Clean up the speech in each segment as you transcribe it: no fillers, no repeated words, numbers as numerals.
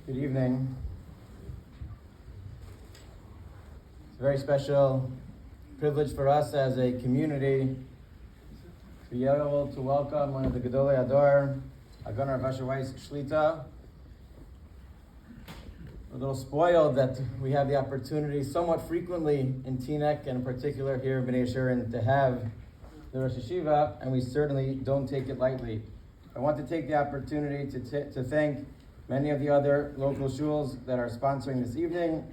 Good evening. It's a very special privilege for us as a community to be able to welcome one of the Gedolei Ador, HaGaon HaRav Weiss Shlita. We're a little spoiled that we have the opportunity somewhat frequently in Teaneck, and in particular here in Bnei Yeshurin, to have the Rosh Hashiva, and we certainly don't take it lightly. I want to take the opportunity to thank many of the other local shuls that are sponsoring this evening.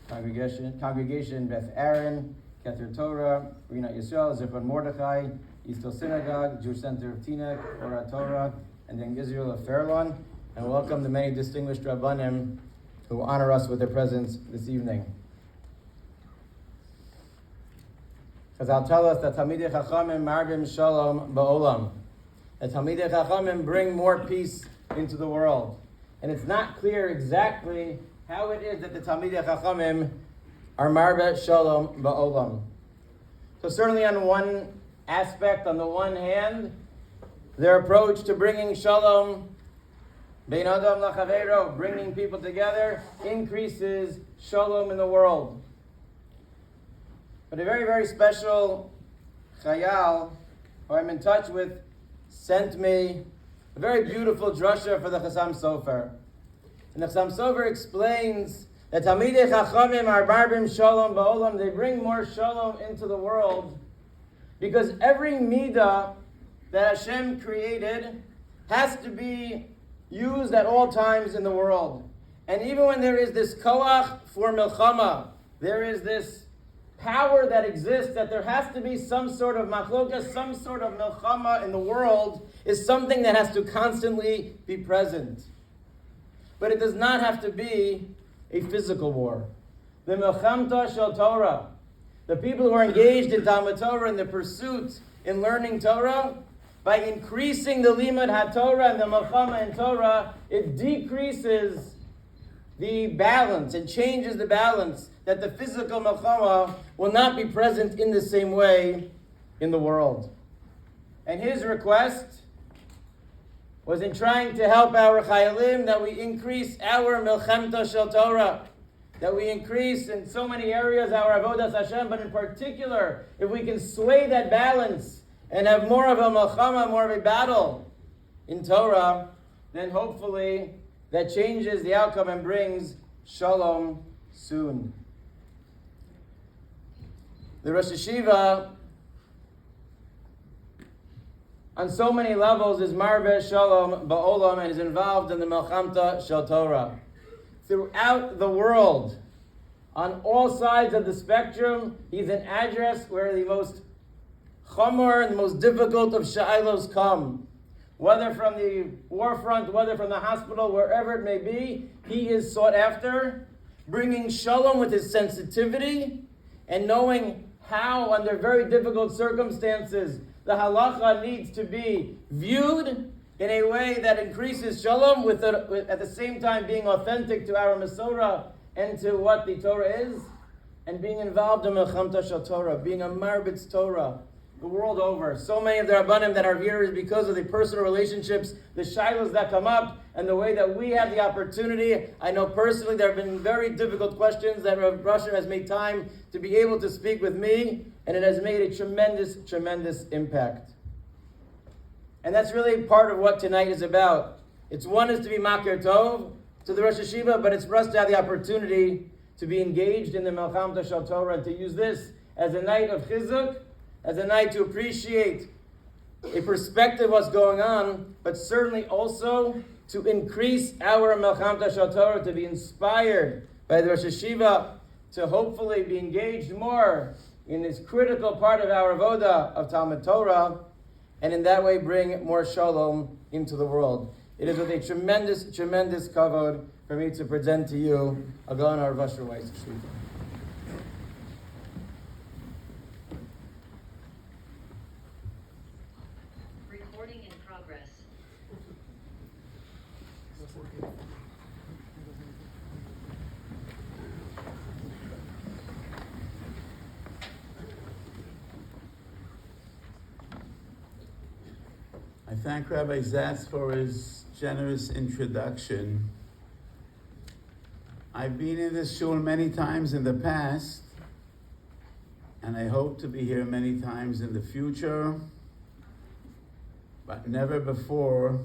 Congregation Beth Aaron, Kether Torah, Rina Yisrael, Zichron Mordechai, East Hill Synagogue, Jewish Center of Teaneck, Torah, and then Israel of Fairlawn. And welcome the many distinguished Rabbanim who honor us with their presence this evening. Chazal tell us that Talmidei Chachamim marbim shalom ba'olam. That Talmidei Chachamim bring more peace into the world. And it's not clear exactly how it is that the Talmidei Chachamim are marbe shalom ba'olam. So certainly on one aspect, on the one hand, their approach to bringing shalom, bein adam lachavero, bringing people together, increases shalom in the world. But a very, very special chayal who I'm in touch with sent me a very beautiful drasha for the Chassam Sofer. And the Chassam Sofer explains that Talmidei Chachamim are marbim shalom ba'olam, they bring more shalom into the world because every midah that Hashem created has to be used at all times in the world. And even when there is this koach for milchama, there is this power that exists, that there has to be some sort of machlokas, some sort of milchama in the world, is something that has to constantly be present. But it does not have to be a physical war. The milchamta shel Torah, the people who are engaged in Talmud Torah, in the pursuit in learning Torah, by increasing the limud haTorah and the milchama in Torah, it decreases the balance and changes the balance, that the physical milchama will not be present in the same way in the world. And his request was in trying to help our chayalim that we increase our milchamta shel Torah, that we increase in so many areas our avodas Hashem, but in particular, if we can sway that balance and have more of a milchama, more of a battle in Torah, then hopefully that changes the outcome and brings shalom soon. The Rosh Hashiva, on so many levels, is marbe shalom ba'olam and is involved in the melchamta shel Torah. Throughout the world, on all sides of the spectrum, he's an address where the most chamor and the most difficult of sha'ilos come. Whether from the war front, whether from the hospital, wherever it may be, he is sought after, bringing shalom with his sensitivity and knowing how, under very difficult circumstances, the halacha needs to be viewed in a way that increases shalom, with at the same time being authentic to our Masorah and to what the Torah is, and being involved in Melchamta Shel Torah, being a Marbitz Torah, the world over. So many of the Rabbanim that are here is because of the personal relationships, the shilos that come up, and the way that we have the opportunity. I know personally there have been very difficult questions that Rav Brasher has made time to be able to speak with me, and it has made a tremendous, tremendous impact. And that's really part of what tonight is about. One is to be Makir Tov to the Rosh Hashiva, but it's for us to have the opportunity to be engaged in the Melchamta Shel Torah, and to use this as a night of Chizzuk, as a night to appreciate a perspective of what's going on, but certainly also to increase our Melchamta Shel Torah, to be inspired by the Rosh Hashiva, to hopefully be engaged more in this critical part of our avoda of Talmud Torah, and in that way bring more shalom into the world. It is with a tremendous, tremendous kavod for me to present to you HaGaon HaRav Weiss. Recording in progress. I thank Rabbi Zatz for his generous introduction. I've been in this shul many times in the past, and I hope to be here many times in the future, but never before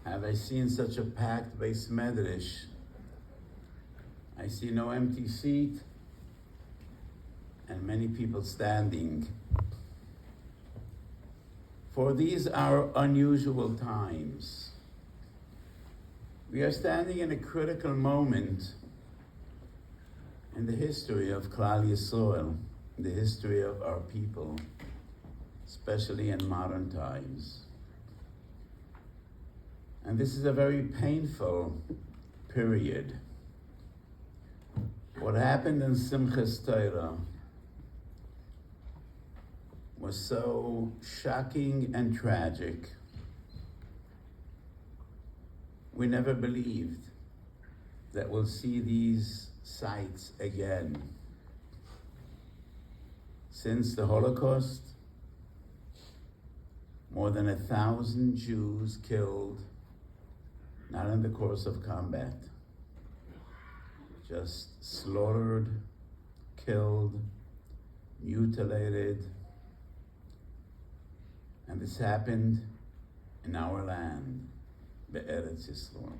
have I seen such a packed Weiss Medrash. I see no empty seat and many people standing. For these are unusual times. We are standing in a critical moment in the history of Klal Yisrael, in the history of our people, especially in modern times. And this is a very painful period. What happened in Simchas Torah was so shocking and tragic. We never believed that we'll see these sights again. Since the Holocaust, more than 1,000 Jews killed, not in the course of combat, just slaughtered, killed, mutilated. And this happened in our land, Be'eretz Yisrael.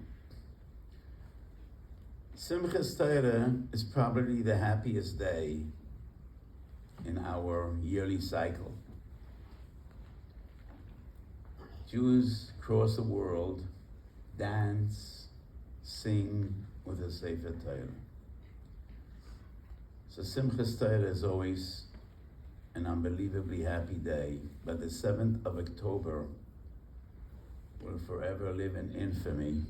Simchas Torah is probably the happiest day in our yearly cycle. Jews across the world dance, sing with the Sefer Torah. So Simchas Torah is always an unbelievably happy day, but the 7th of October will forever live in infamy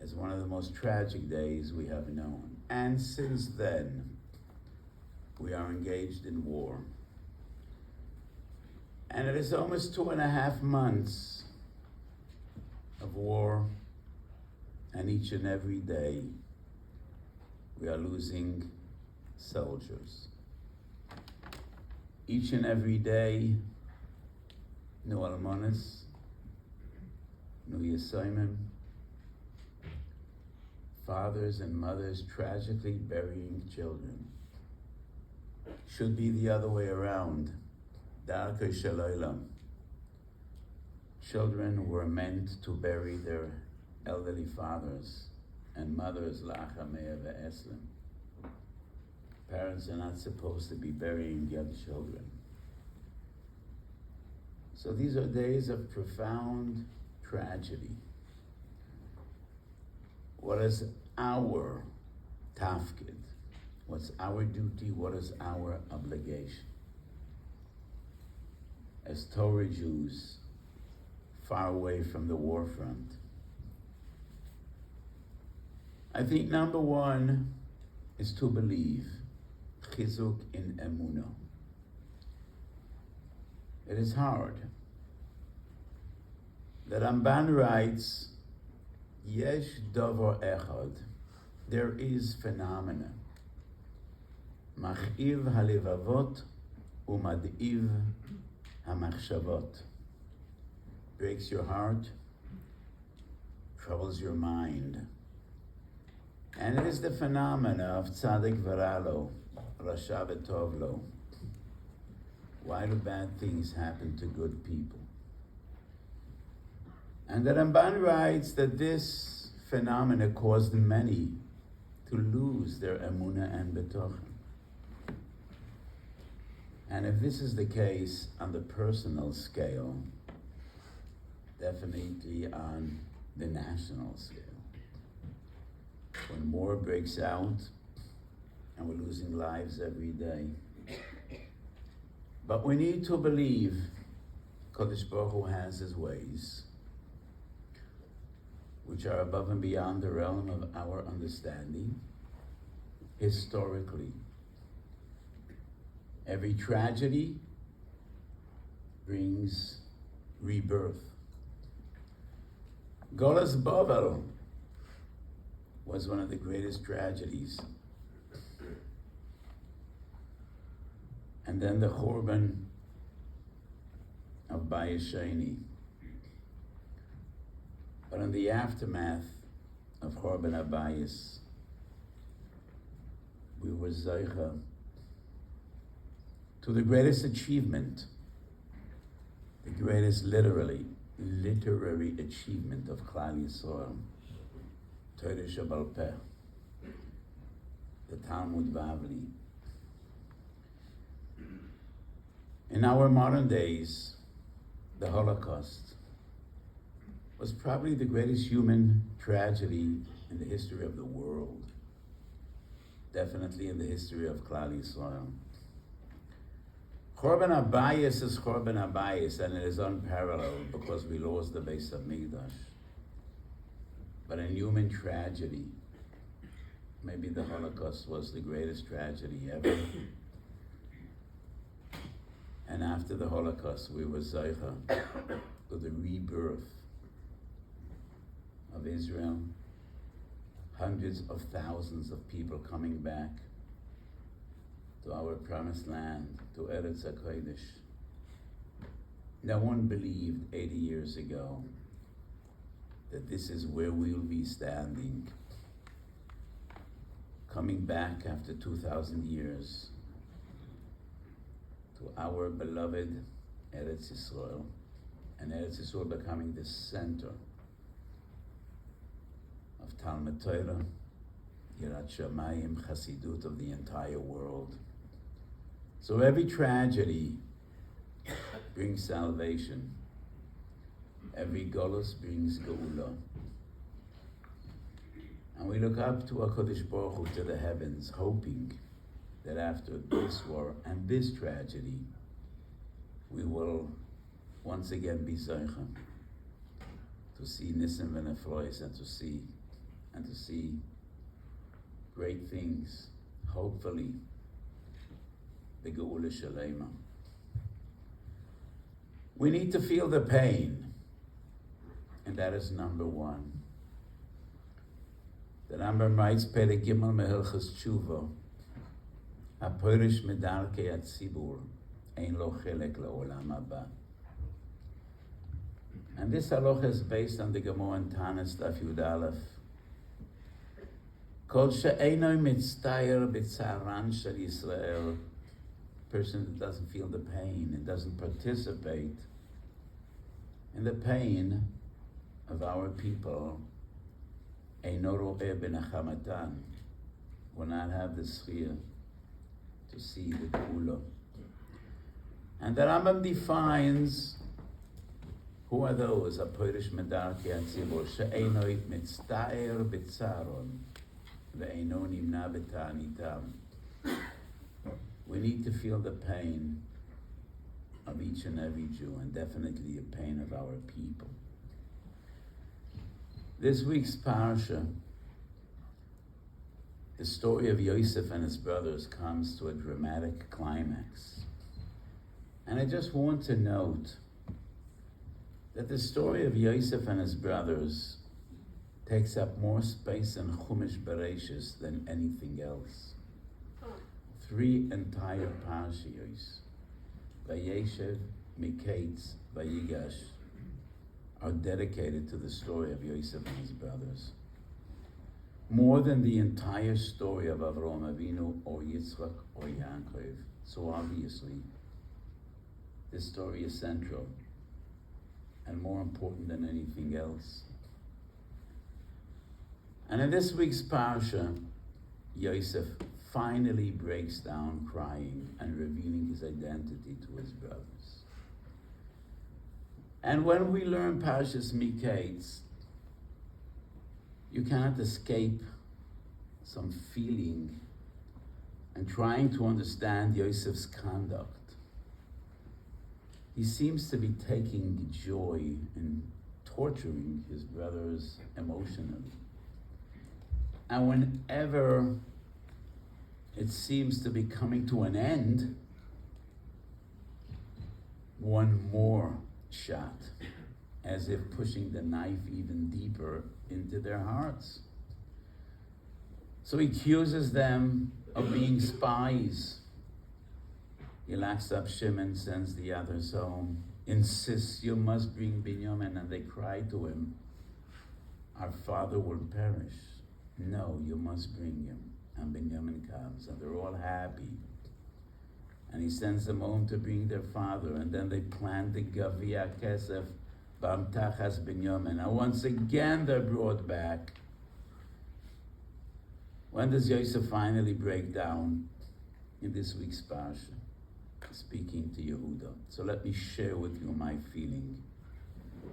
as one of the most tragic days we have known. And since then, we are engaged in war. And it is almost 2.5 months of war, and each and every day we are losing soldiers. Each and every day, new almonas, new yesomim, fathers and mothers tragically burying children. Should be the other way around. Darkei Shalolam. Children were meant to bury their elderly fathers and mothers, Lachamea ve'eslim. Parents are not supposed to be burying young children. So these are days of profound tragedy. What is our tafkid? What's our duty? What is our obligation? As Torah Jews, far away from the war front. I think number one is to believe, Chizzuk in emunah. It is hard. The Ramban writes, Yesh davar echad, there is phenomena. Mach'iv halevavot umad'iv hamachshavot. Breaks your heart, troubles your mind. And it is the phenomena of tzaddik v'ralo, rasha v'tovlo. Why do bad things happen to good people? And the Ramban writes that this phenomena caused many to lose their emunah and betochen. And if this is the case on the personal scale, definitely on the national scale. When war breaks out and we're losing lives every day. But we need to believe Kodesh Baruch Hu has his ways, which are above and beyond the realm of our understanding. Historically, every tragedy brings rebirth. Golas Bavel was one of the greatest tragedies. And then the Churban of Bayis Sheni. But in the aftermath of Chorban Abayis, we were Zeicha to the greatest achievement, the greatest literary achievement of Klal Yisrael, Torah Shebal Peh, the Talmud Bavli. In our modern days, the Holocaust was probably the greatest human tragedy in the history of the world, definitely in the history of Klal Yisrael. Chorban Abayis is Chorban Abayis, and it is unparalleled because we lost the Beis Hamikdash. But in human tragedy, maybe the Holocaust was the greatest tragedy ever. And after the Holocaust, we were Zeicha with the rebirth of Israel, hundreds of thousands of people coming back to our promised land, to Eretz HaKodesh. No one believed 80 years ago that this is where we'll be standing, coming back after 2,000 years to our beloved Eretz Yisrael, and Eretz Yisrael becoming the center of Talmud Torah, Yirat Shamayim, Chassidut of the entire world. So every tragedy brings salvation. Every Golus brings Geula. And we look up to HaKadosh Baruch Hu, to the heavens, hoping that after this war and this tragedy, we will once again be Zeicha to see Nisim v'Neflois, and to see great things, hopefully the Geula Shalema. We need to feel the pain, and that is number one. The Rambam writes, Perek Gimel Mehilchas Tshuva, HaPorish Medarkei HaTzibur, Ein Lo Chelek LaOlam Haba. And this halacha is based on the Gemara in Tanis Daf Yud Aleph. Kol she'eino mitztayer b'tzaran shel Yisrael, person that doesn't feel the pain and doesn't participate in the pain of our people, eino ro'eh b'nachamatan, will not have the schiyah to see the Geula. And the Rambam defines who are those, HaPorish Medarkei HaTzibur, she'eino mitztayer b'tzaron, ve'eino nimna b'ta'anitam. We need to feel the pain of each and every Jew, and definitely the pain of our people. This week's parsha, the story of Yosef and his brothers comes to a dramatic climax. And I just want to note that the story of Yosef and his brothers takes up more space in Chumash Bereshis than anything else. 3 entire parshiyos, Vayeshev, Miketz, Vayigash, are dedicated to the story of Yosef and his brothers. More than the entire story of Avraham Avinu or Yitzchak or Yaakov. So obviously, this story is central and more important than anything else. And in this week's parsha, Yosef finally breaks down crying and revealing his identity to his brothers. And when we learn Parshas Miketz, you cannot escape some feeling and trying to understand Yosef's conduct. He seems to be taking joy in torturing his brothers emotionally. And whenever it seems to be coming to an end, one more shot, as if pushing the knife even deeper into their hearts. So he accuses them of being spies. He locks up Shimon, sends the others home, insists you must bring Binyamin, and they cry to him, our father will perish. No, you must bring him. And Binyamin comes, and they're all happy. And he sends them home to bring their father, and then they plant the Gavia Kesef Bamtachas Binyamin. And once again they're brought back. When does Yosef finally break down? In this week's Parsha, speaking to Yehuda. So let me share with you my feeling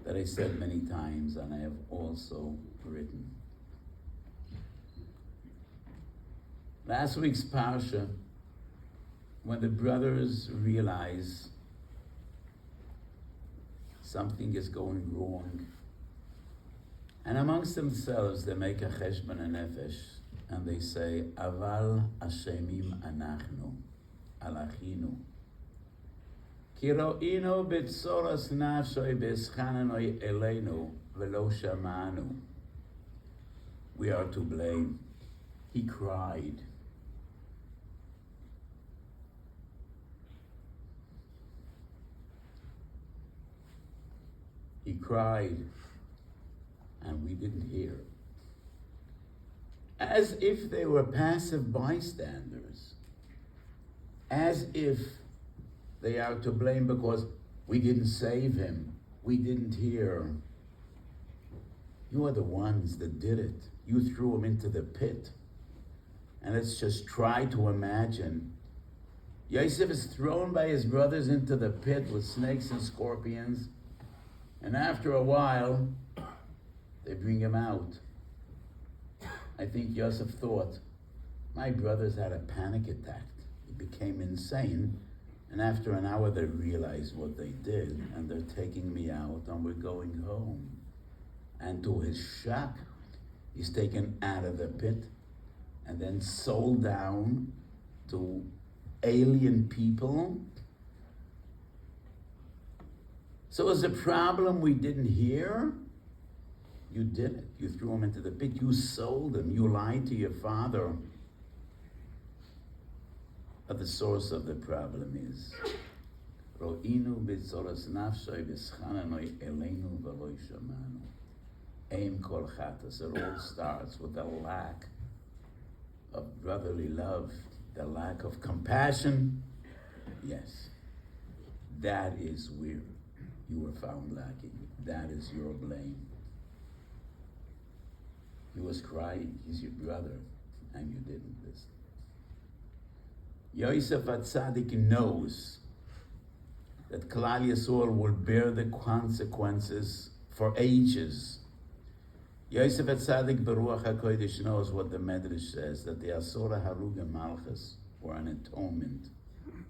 that I said many times, and I have also written. Last week's Parsha, when the brothers realize something is going wrong, and amongst themselves they make a cheshbon nefesh, and they say, Aval Ashemim Anachnu, Alachinu. Ki ro'inu b'tzoras nafshoi b'eschananoi eleinu, v'lo shamanu. We are to blame. He cried. He cried, and we didn't hear. As if they were passive bystanders. As if they are to blame because we didn't save him. We didn't hear. You are the ones that did it. You threw him into the pit. And let's just try to imagine. Yosef is thrown by his brothers into the pit with snakes and scorpions. And after a while, they bring him out. I think Yosef thought, my brothers had a panic attack. He became insane. And after an hour, they realized what they did. And they're taking me out, and we're going home. And to his shock, he's taken out of the pit and then sold down to alien people. So was the problem we didn't hear? You did it. You threw him into the pit. You sold him. You lied to your father. But the source of the problem is Ro'inu b'tzoras nafshoi v'schananoi eleinu v'loi shamanu. Aim kol chatas. It all starts with the lack of brotherly love, the lack of compassion. Yes, that is where you were found lacking. That is your blame. He was crying. He's your brother, and you didn't listen. Yosef HaTzadik knows that Klal Yisrael will bear the consequences for ages. Yosef HaTzadik Beruach HaKodesh knows what the Medrash says, that the Asora Haruga Malchus were an atonement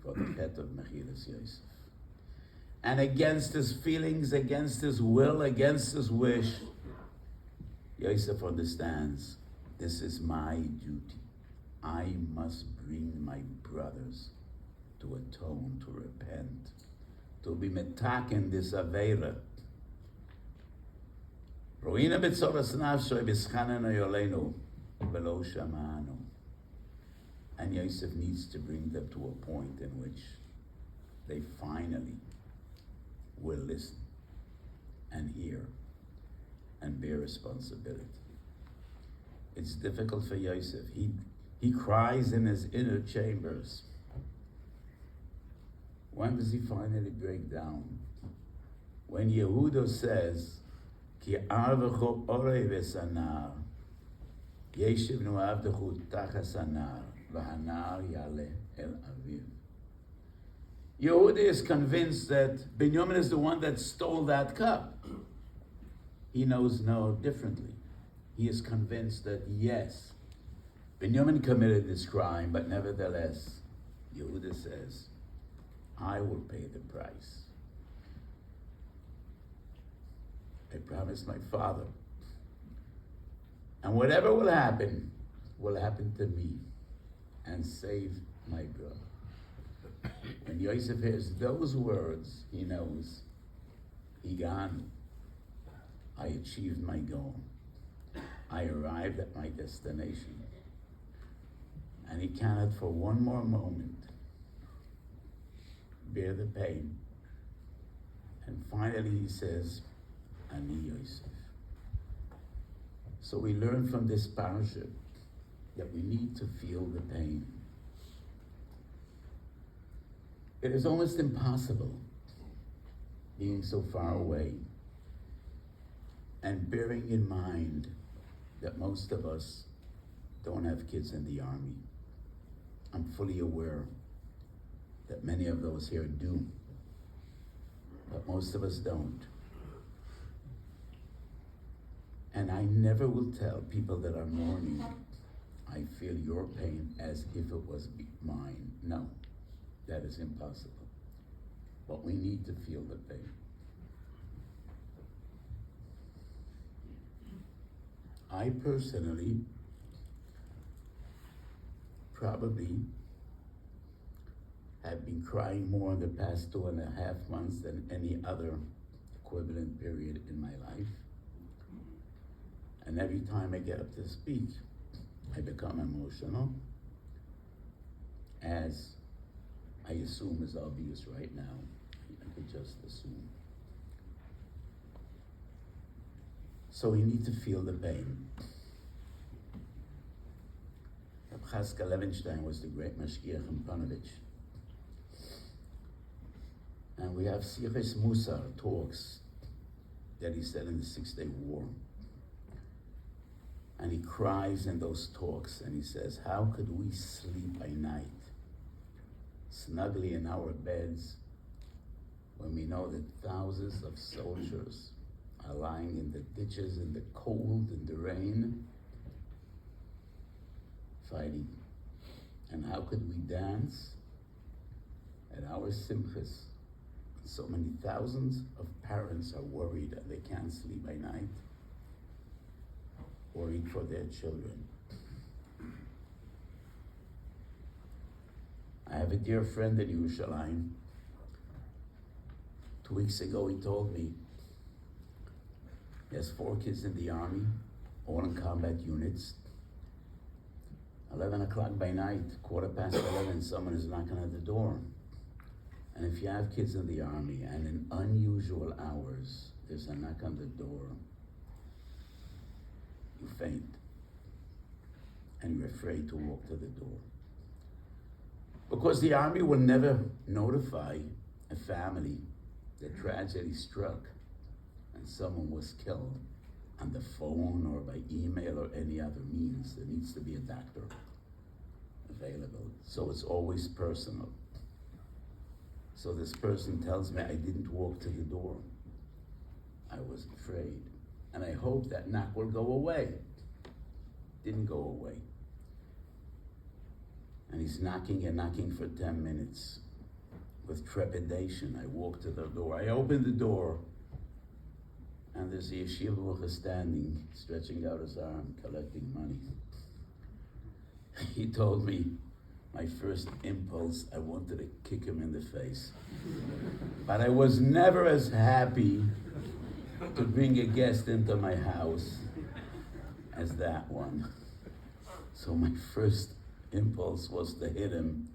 for the Chet of Mechilas Yosef. And against his feelings, against his will, against his wish, Yosef understands, this is my duty. I must bring my brothers to atone, to repent, to be metaken this aveira. Ro'ina b'tzoras nafshoi b'schananu yoleinu v'lo shamanu. And Yosef needs to bring them to a point in which they finally will listen and hear and bear responsibility. It's difficult for Yosef. He cries in his inner chambers. When does he finally break down? When Yehuda says, Ki arvecho orei v'sanar, yeshiv nu avdechu tachas anar, v'hanar yale el aviv. Yehuda is convinced that Binyamin is the one that stole that cup. He knows no differently. He is convinced that yes, Binyamin committed this crime, but nevertheless, Yehuda says, I will pay the price. I promised my father. And whatever will happen to me and save my brother. When Yosef hears those words, he knows, HaGaon, I achieved my goal. I arrived at my destination. And he cannot for one more moment bear the pain. And finally he says, Ani Yosef. So we learn from this parasha that we need to feel the pain. It is almost impossible being so far away and bearing in mind that most of us don't have kids in the army. I'm fully aware that many of those here do, but most of us don't. And I never will tell people that are mourning, I feel your pain as if it was mine. No, that is impossible. But we need to feel the pain. I personally probably have been crying more in the past 2.5 months than any other equivalent period in my life. And every time I get up to speak, I become emotional, as I assume is obvious right now. I could just assume. So we need to feel the pain. Chaska Levenstein was the great Mashgiach in Panovich. And we have Siches Musar talks that he said in the 6-Day War. And he cries in those talks and he says, how could we sleep by night, snugly in our beds, when we know that thousands of soldiers are lying in the ditches, in the cold, in the rain, fighting? And how could we dance at our simchas? So many thousands of parents are worried that they can't sleep by night, worried for their children. I have a dear friend in Yerushalayim. 2 weeks ago he told me he has 4 kids in the army, all in combat units. 11 o'clock by night, 11:15, someone is knocking at the door. And if you have kids in the army and in unusual hours, there's a knock on the door, you faint. And you're afraid to walk to the door. Because the army will never notify a family that tragedy struck and someone was killed on the phone or by email or any other means. There needs to be a doctor available. So it's always personal. So this person tells me, I didn't walk to the door. I was afraid. And I hope that knock will go away. Didn't go away. And he's knocking and knocking for 10 minutes. With trepidation, I walk to the door. I open the door, and there's the yeshiva Rucha standing, stretching out his arm, collecting money. He told me, my first impulse, I wanted to kick him in the face. But I was never as happy to bring a guest into my house as that one. So my first impulse was to hit him.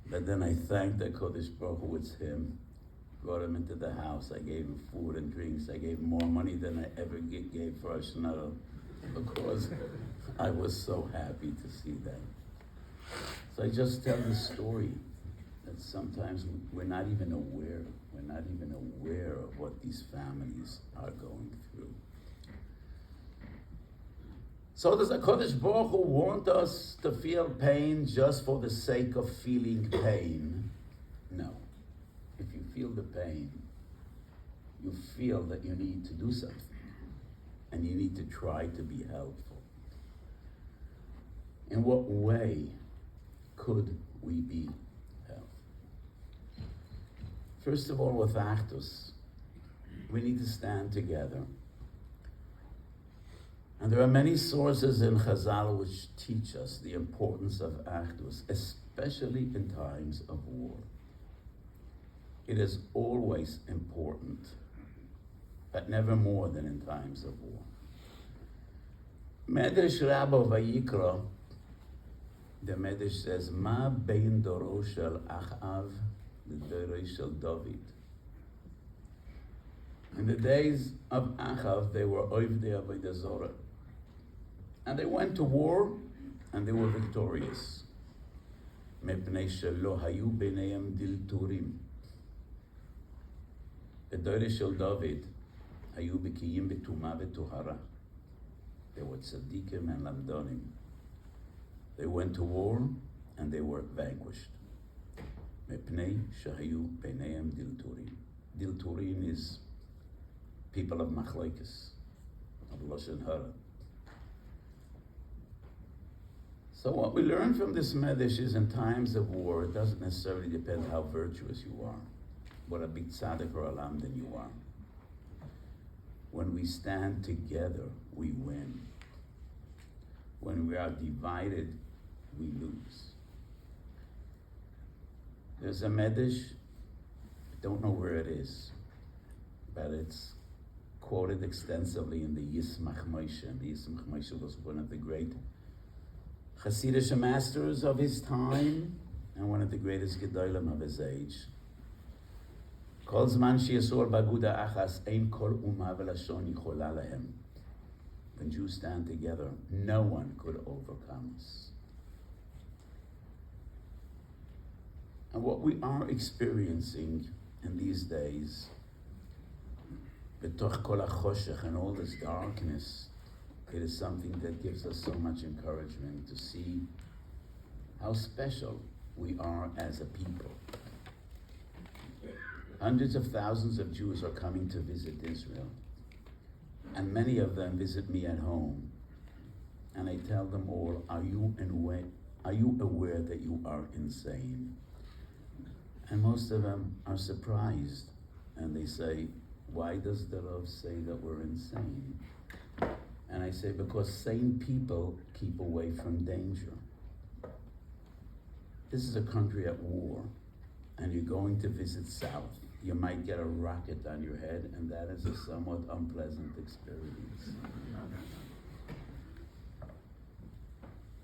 But then I thanked the Kodesh Baruch Hu, it's him. Brought him into the house. I gave him food and drinks. I gave him more money than I ever gave for a shnadel, because I was so happy to see that. So I just tell the story that sometimes we're not even aware. We're not even aware of what these families are going through. So does the Kodesh Baruch Hu want us to feel pain just for the sake of feeling pain? No. If you feel the pain, you feel that you need to do something. And you need to try to be helpful. In what way could we be helpful? First of all, with Achdus, we need to stand together. And there are many sources in Chazal which teach us the importance of Achdus, especially in times of war. It is always important, but never more than in times of war. Medrash Rabba Vayikra, the Medrash says, Ma bein doro shel Achav l'dorei shel David. In the days of Achav, they were Oivdei Avodah Zorah. And they went to war, and they were victorious. מפני שלא היו ביניהם דלתורים. בדורי של דוד היו בקיאים בטומאה וטהרה. They were tzaddikim and lamdonim. They went to war and they were vanquished. מפני שהיו ביניהם דלתורים. Dilturim is people of machlokes, of lashon hara. So what we learn from this medrash is in times of war, it doesn't necessarily depend how virtuous you are, what a big tzaddik or a lamdan you are. When we stand together, we win. When we are divided, we lose. There's a medrash, I don't know where it is, but it's quoted extensively in the Yismach Moshe, and the Yismach Moshe was one of the great Hasidic masters of his time and one of the greatest Gedolim of his age. Kol zman sheyasor baguda achas ein kol umah velashon yichola lahem. When Jews stand together, no one could overcome us. And what we are experiencing in these days, b'toch kol hachoshech and all this darkness, it is something that gives us so much encouragement to see how special we are as a people. Hundreds of thousands of Jews are coming to visit Israel, and many of them visit me at home. And I tell them all, are you aware that you are insane? And most of them are surprised, and they say, why does the Rav say that we're insane? And I say, because sane people keep away from danger. This is a country at war, and you're going to visit South. You might get a rocket on your head, and that is a somewhat unpleasant experience.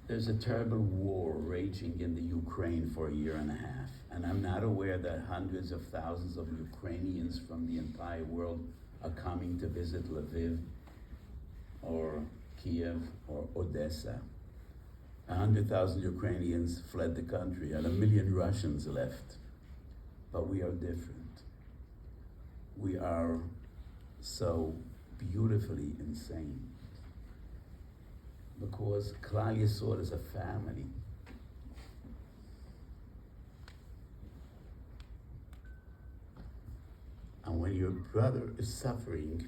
There's a terrible war raging in the Ukraine for a year and a half, and I'm not aware that hundreds of thousands of Ukrainians from the entire world are coming to visit Lviv, or Kiev, or Odessa. 100,000 Ukrainians fled the country, and 1 million Russians left. But we are different. We are so beautifully insane. Because Klal Yisrael is a family. And when your brother is suffering,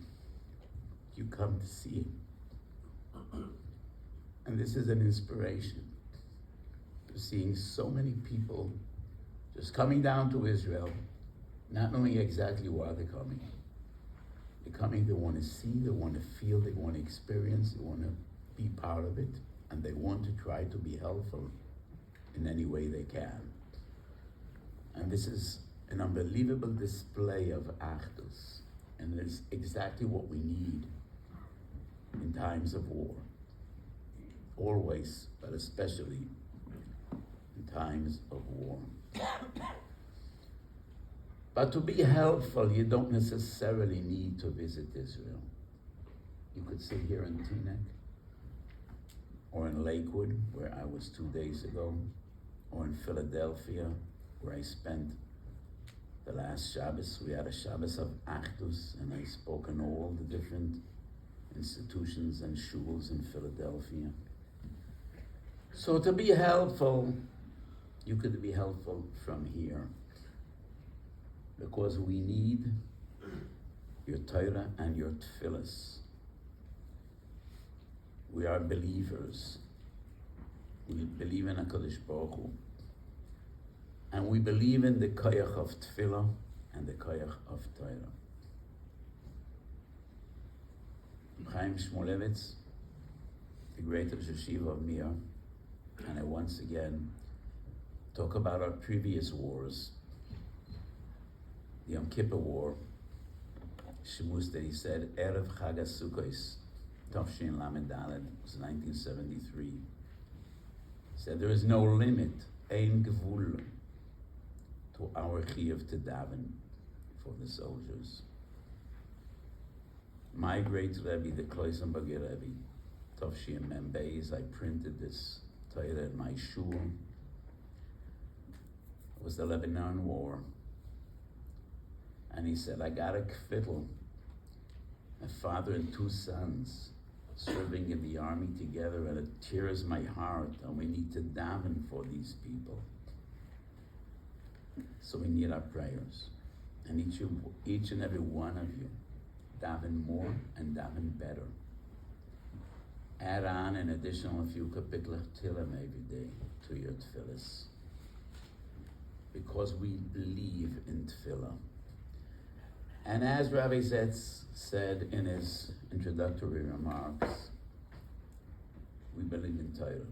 you come to see him. And this is an inspiration to seeing so many people just coming down to Israel, not knowing exactly why they're coming. They're coming, they want to see, they want to feel, they want to experience, they want to be part of it, and they want to try to be helpful in any way they can. And this is an unbelievable display of achdus, and it's exactly what we need in times of war. Always, but especially in times of war. But to be helpful, you don't necessarily need to visit Israel. You could sit here in Teaneck, or in Lakewood, where I was 2 days ago, or in Philadelphia, where I spent the last Shabbos. We had a Shabbos of Achdus, and I spoke in all the different institutions and shuls in Philadelphia. So to be helpful, you could be helpful from here, because we need your Torah and your tefillas. We are believers. We believe in HaKadosh Baruch Hu. And we believe in the koyach of tefillah and the koyach of Torah. Chaim Shmulevitz, the great Rosh Yeshiva of Mir, and I once again talk about our previous wars. The Yom Kippur War, Shemus that he said, Erev Chag HaSukkos, Tafshin Lamed Daled, was 1973. He said, there is no limit, ein gevul, to our chiyuv to daven for the soldiers. My great Rebbe, the Kloisenberger Rebbe, Tovshim Membeis, I printed this Torah in my shul. It was the Lebanon War. And he said, I got a kfittel, a father and two sons serving in the army together, and it tears my heart, and we need to daven for these people. So we need our prayers. And each and every one of you, daven more and daven better. Add on an additional few kapitlach Tehillim every day to your tefillas. Because we believe in tefillah. And as Rabbi Zetz said in his introductory remarks, we believe in Torah,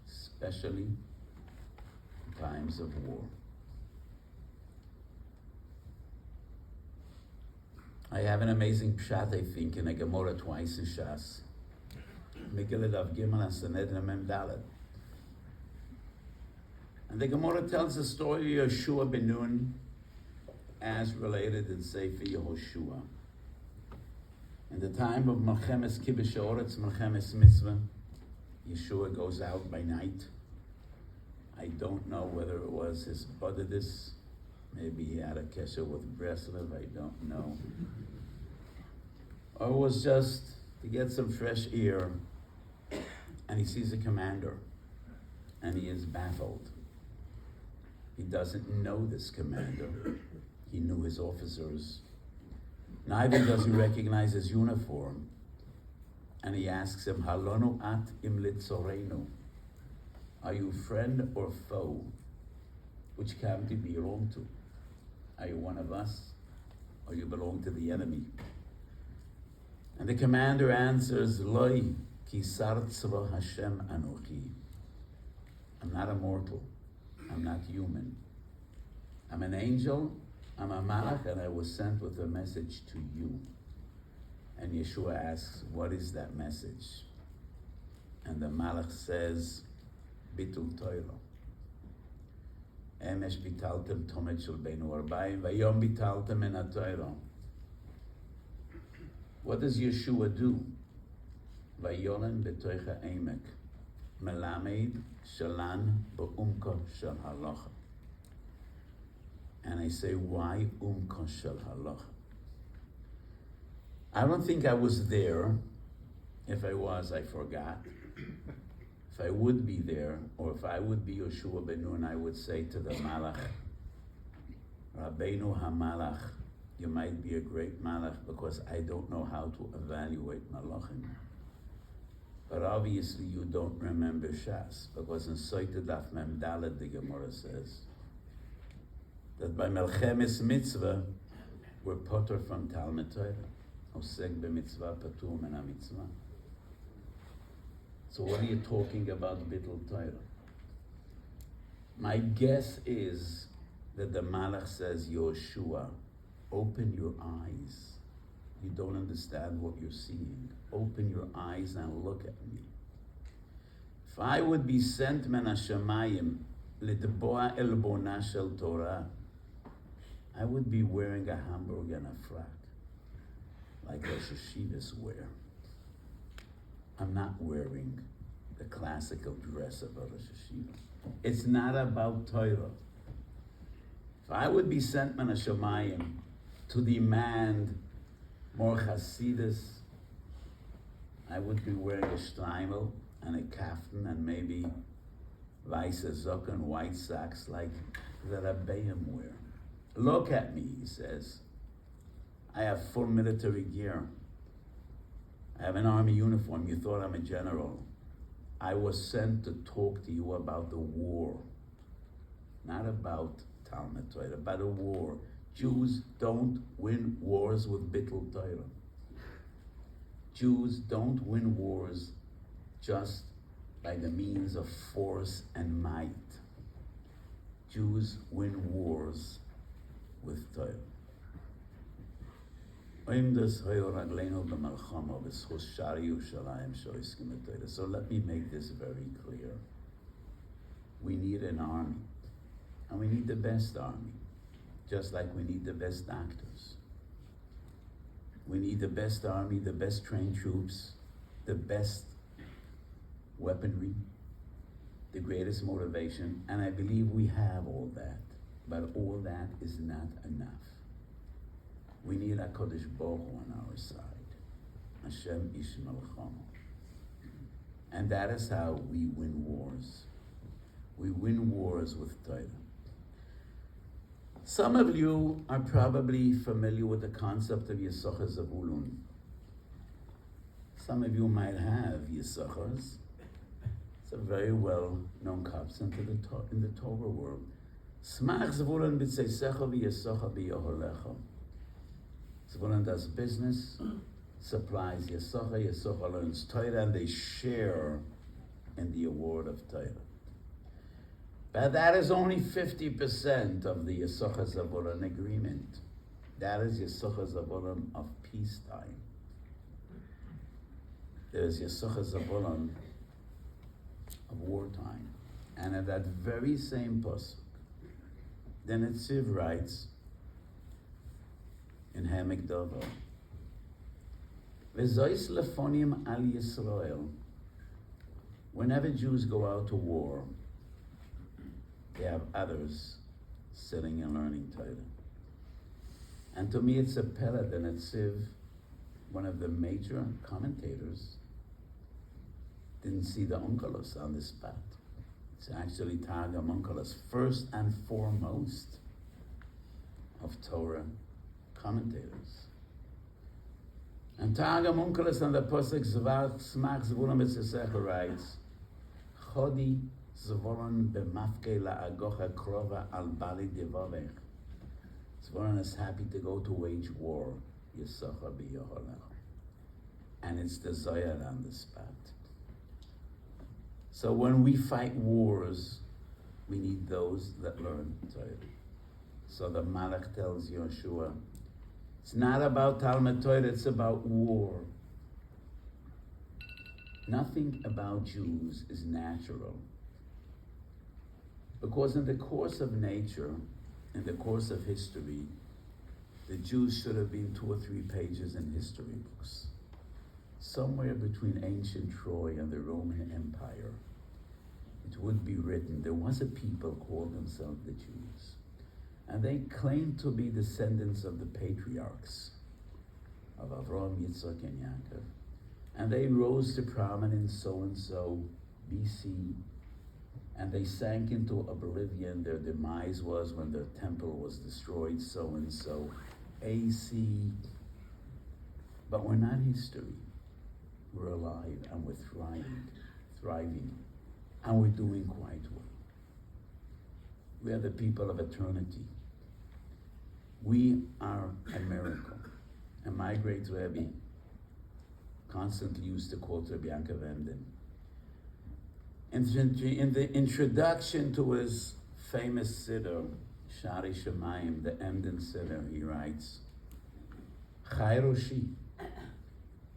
especially in times of war. I have an amazing pshat, I think, in a Gemara twice in Shas. Megillah Daf Gimel and Sanhedrin Mem Dalet. And the Gemara tells the story of Yeshua ben Nun as related in Sefer Yehoshua. In the time of Melchemes Kibbush Oretz, Melchemes Mitzvah, Yeshua goes out by night. I don't know whether it was his Bodidus, maybe he had a kesher with Breslev, I don't know. Or it was just to get some fresh air, and he sees a commander, and he is baffled. He doesn't know this commander. He knew his officers. Neither does he recognize his uniform. And he asks him, Halonu at im litzorenu. Are you friend or foe? Which camp do you belong to? Are you one of us? Or you belong to the enemy? And the commander answers, Loi ki sar tzva Hashem anochi. I'm not a mortal. I'm not human. I'm an angel. I'm a malach, and I was sent with a message to you. And Yeshua asks, what is that message? And the malach says, Bitul Torah. Emesh bitaltem tomet shel beinu arbaim, vayom bitaltem en ha-Torah. What does Yeshua do? Vayolen betoicha emek, melamed shalan ba'umka shel halacha. And I say, why umka shel halacha? I don't think I was there. If I was, I forgot. If I would be there, or if I would be Yeshua ben Nun, I would say to the malach, Rabbeinu HaMalach, you might be a great malach because I don't know how to evaluate malachim. But obviously you don't remember Shas, because in Soita Daf Mem Dalet the Gemara says that by Melchemes Mitzvah we're potter from Talmud Torah. Oseg b'mitzvah patur min ha-mitzvah. So what are you talking about Bittul Torah? My guess is that the Malach says, Yoshua, open your eyes. You don't understand what you're seeing. Open your eyes and look at me. If I would be sent min ha-shamayim l'tboa elbona shel Torah, I would be wearing a hamburger and a frock, like Rosh Yeshivas wear. I'm not wearing the classical dress of a Rosh Yeshiva. It's not about Torah. If I would be sent min ha-shamayim to demand more Hasidus, I would be wearing a shtreimel and a kaftan and maybe Weiss and white socks like the Rabbeim wear. Look at me, he says. I have full military gear. I have an army uniform. You thought I'm a general. I was sent to talk to you about the war. Not about Talmud Torah, about a war. Jews don't win wars with Bittul Torah. Jews don't win wars just by the means of force and might. Jews win wars with Torah. So let me make this very clear. We need an army, and we need the best army, just like we need the best doctors. We need the best army, the best trained troops, the best weaponry, the greatest motivation, and I believe we have all that. But all that is not enough. We need HaKadosh Baruch Hu on our side. Hashem ish melchamo. And that is how we win wars. We win wars with Torah. Some of you are probably familiar with the concept of Yisachar Zavulun. Some of you might have Yisachars. It's a very well-known concept in the Torah world. Smach Zavulun b'tzeisecha v'Yisachar b'Yeholecha. Zavulun does business, supplies Yisachar, Yisachar learns Torah, and they share in the award of Torah. But that is only 50% of the Yisachar Zavulun agreement. That is Yisachar Zavulun of peacetime. There is Yisachar Zavulun of wartime. And at that very same pasuk, the Netziv writes in Hamek Dovo, V'zois lefonim al Yisrael. Whenever Jews go out to war, they have others sitting and learning Torah. And to me, it's a pella, the Netziv, one of the major commentators, didn't see the Onkelos on the spot. It's actually Targum Onkelos, first and foremost of Torah commentators. And Targum Onkelos on the Pasuk Smach Zvulun B'Tzisecha writes, Chodi Zvulun b'mafkei la'agocha krova al bali devavech. Zvulun is happy to go to wage war, Yisachar b'Yeholecha. And it's the Zohar on the spot. So when we fight wars, we need those that learn Torah. So the Malach tells Yeshua, it's not about Talmud Torah, it's about war. Nothing about Jews is natural. Because in the course of nature, in the course of history, the Jews should have been 2 or 3 pages in history books. Somewhere between ancient Troy and the Roman Empire, it would be written, there was a people called themselves the Jews. And they claimed to be descendants of the patriarchs, of Avraham, Yitzhak, and Yaakov. And they rose to prominence so-and-so BC, and they sank into oblivion. Their demise was when the temple was destroyed so-and-so AC. But we're not history. We're alive and we're thriving, and we're doing quite well. We are the people of eternity. We are a miracle. And my great Rebbe constantly used to quote Rabbi Yankov Emden. In the introduction to his famous siddur, Shari Shemayim, the Emden siddur, he writes, Chai Roshi,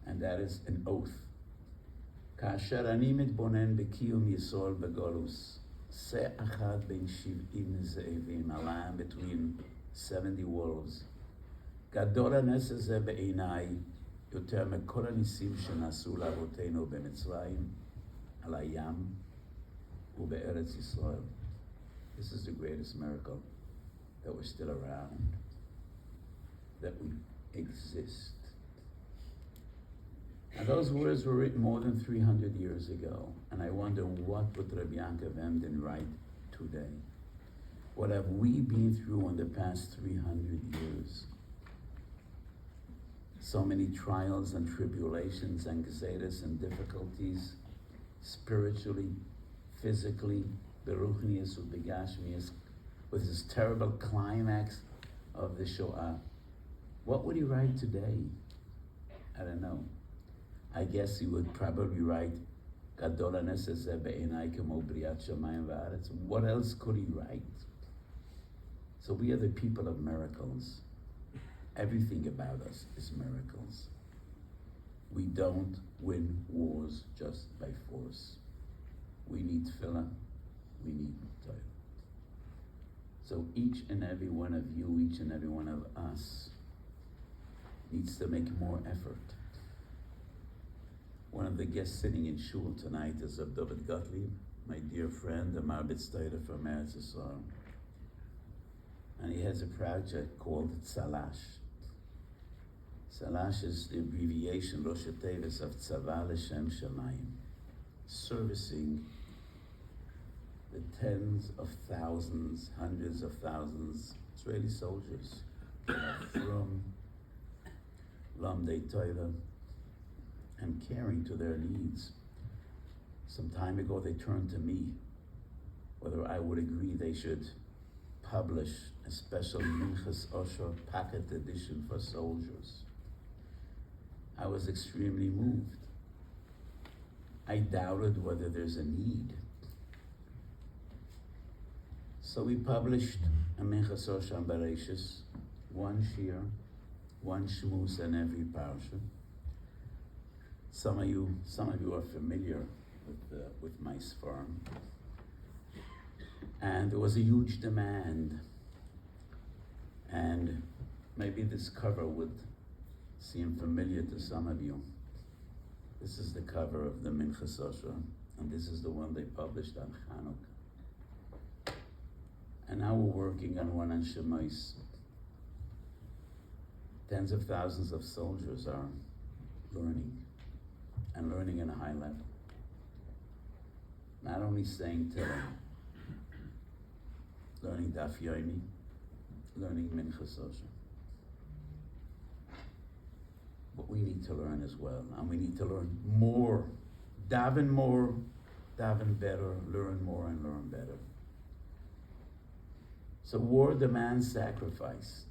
and that is an oath. Kasher ani mitbonen b'kiyum Yisrael b'golus, se achad ben shiv'im ze'evim, a lamb between 70 wolves. Gadol hanes hazeh be'einai, yoter mekol hanisim shenasu la'avotenu b'Mitzrayim, al hayam u'be'eretz Yisrael. This is the greatest miracle, that we're still around, that we exist. And those words were written more than 300 years ago. And I wonder, what would Rabbi Yankov Emden write today? What have we been through in the past 300 years? So many trials and tribulations, anxieties and difficulties, spiritually, physically, beruchnius ubegashmius, with this terrible climax of the Shoah. What would he write today? I don't know. I guess he would probably write, Gadol hanes hazeh be'einai kemo briat shamayim va'aretz. What else could he write? So we are the people of miracles. Everything about us is miracles. We don't win wars just by force. We need tefillah, we need Torah. So each and every one of you, each and every one of us, needs to make more effort. One of the guests sitting in shul tonight is Rav David Gottlieb, my dear friend, a Marbitz Torah from Eretz Yisrael. And he has a project called Tzalash. Tzalash is the abbreviation, Rosh Tevis, of Tzava L'Shem Shamayim, servicing the tens of thousands, hundreds of thousands, Israeli soldiers from Lamdei Torah and caring to their needs. Some time ago they turned to me whether I would agree they should publish a special Minchas Osher packet edition for soldiers. I was extremely moved. I doubted whether there's a need. So we published a Minchas Osher on Bereshis, one shir, one shmuz in every parsha. Some of you are familiar with my farm. And there was a huge demand. And maybe this cover would seem familiar to some of you. This is the cover of the Minchas Osher, and this is the one they published on Chanukah. And now we're working on one on Shemais. Tens of thousands of soldiers are learning, and learning at a high level. Not only saying Torah, learning Daf Yomi, learning Minchas Osher. But we need to learn as well, and we need to learn more. Daven more, daven better, learn more and learn better. So war demands sacrifice.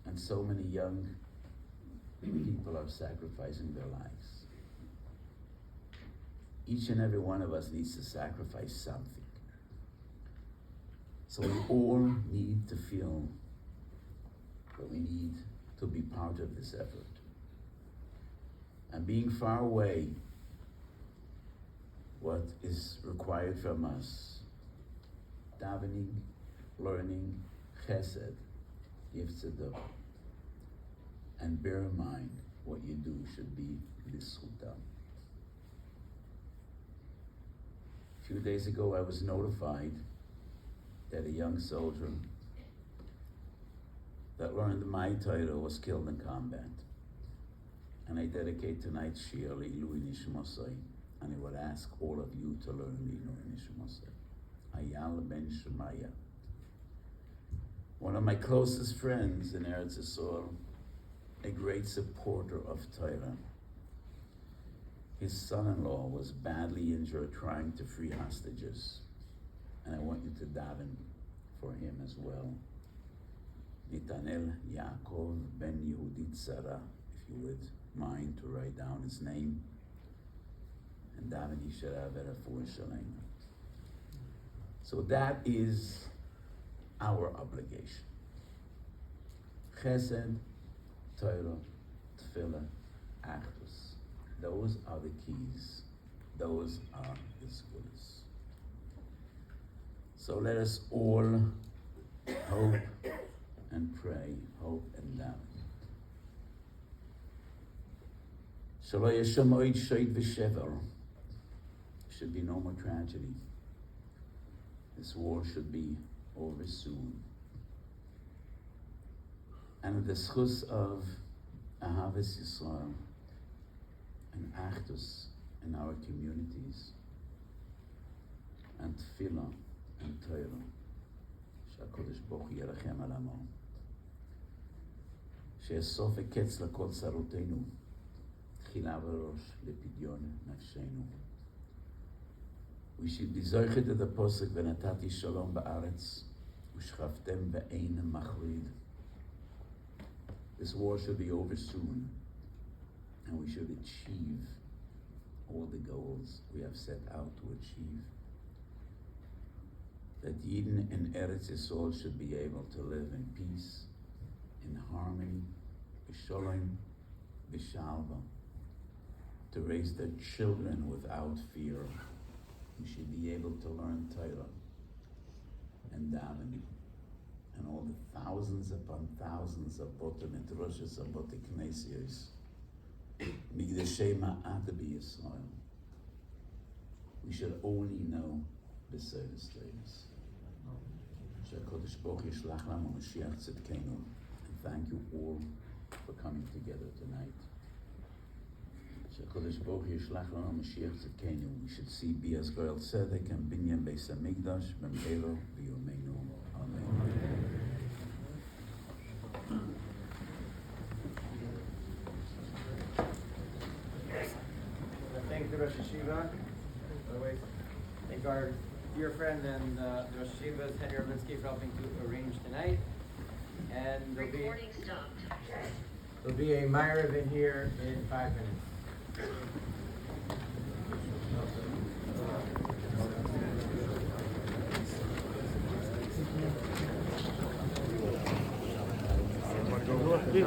And so many young people are sacrificing their lives. Each and every one of us needs to sacrifice something. So we all need to feel that we need to be part of this effort. And being far away, what is required from us, davening, learning, chesed, yitzadok, and bear in mind what you do should be l'schutam. A few days ago I was notified that a young soldier that learned my Torah was killed in combat. And I dedicate tonight's shir Le'ilui Nishmosai, and I would ask all of you to learn Le'ilui Nishmosai. Ayal ben Shemaya. One of my closest friends in Eretz Yisrael, a great supporter of Torah. His son-in-law was badly injured trying to free hostages. And I want you to daven for him as well. Nitanel Yaakov ben Yehudit Sarah, if you would mind to write down his name. And daven Yishara Verafu Shalem. So that is our obligation. Chesed, Torah, Tefillah, Achdus. Those are the keys. Those are the schools. So let us all hope and pray, hope and daven. Shelo yeshem oid sheid v'shever. Should be no more tragedy. This war should be over soon. And the schus of Ahavas Yisrael and Achdus in our communities, and Tefillah and Torah, שהקדוש ברוך הוא ירחם על עמו, שיאסוף הקץ לכל צרותינו, תחילה וראש לפדיון נפשנו. We should be zoichet to the posuk v'natati shalom ba'aretz u'shchavtem ve'ein machrid. This war should be over soon, and we should achieve all the goals we have set out to achieve. That Yidden in Eretz Yisrael should be able to live in peace, in harmony, b'sholem, b'shalva, to raise their children without fear. We should be able to learn Torah and daven and all the thousands upon thousands of Botei Midrashos and Botei Knesios, Migdashei Ma'at B'Yisrael. We should only know B'Seres Teis. She'HaKadosh Baruch Hu Yishlach Lanu Mashiach Tzidkenu. And thank you all for coming together tonight. She'HaKadosh Baruch Hu Yishlach Lanu Mashiach Tzidkenu. We should see Bias Goel Tzedek and Binyan Beis HaMikdash B'Meilo B'Yomeinu. Amen. Thank the Rosh Yeshiva. By the way, thank our dear friend and Rosh Yeshiva's Henry Ravinsky for helping to arrange tonight. And Recording stopped. there'll be a Ma'ariv in here in 5 minutes. Yes.